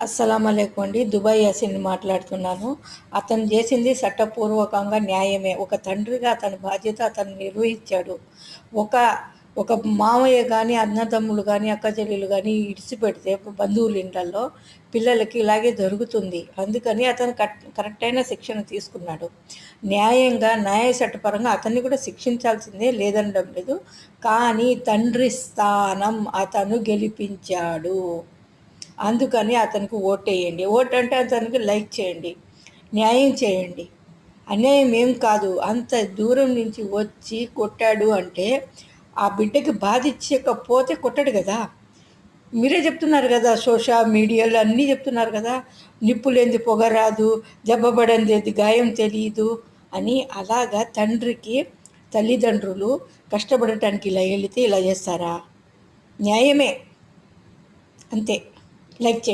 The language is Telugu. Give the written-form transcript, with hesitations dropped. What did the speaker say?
అస్సలం అండి. దుబాయ్ యాసిన్ మాట్లాడుతున్నాను. అతను చేసింది చట్టపూర్వకంగా న్యాయమే. ఒక తండ్రిగా అతని బాధ్యత అతను నిర్వహించాడు. ఒక ఒక మామయ్య కానీ, అన్నదమ్ములు కానీ, అక్కచెల్లెలు కానీ ఇడిచిపెడితే బంధువుల ఇండ్లల్లో పిల్లలకి ఇలాగే జరుగుతుంది. అందుకని అతను కరెక్ట్ అయిన శిక్షణ తీసుకున్నాడు. న్యాయంగా న్యాయ చట్టపరంగా అతన్ని కూడా శిక్షించాల్సిందే, లేదనడం లేదు. కానీ తండ్రి స్థానం అతను గెలిపించాడు. అందుకని అతనికి ఓటేయండి. ఓటు అంటే అతనికి లైక్ చేయండి, న్యాయం చేయండి. అన్యాయం ఏం కాదు. అంత దూరం నుంచి వచ్చి కొట్టాడు అంటే ఆ బిడ్డకి బాధ ఇచ్చకపోతే కొట్టడు కదా. మీరే చెప్తున్నారు కదా, సోషల్ మీడియాలో అన్నీ చెప్తున్నారు కదా, నిప్పు లేనిది పొగ రాదు, దెబ్బ పడింది గాయం తెలియదు అని. అలాగా తండ్రికి తల్లిదండ్రులు కష్టపడటానికి ఇలా వెళితే ఇలా చేస్తారా? న్యాయమే, అంతే. లైక్ చేయండి.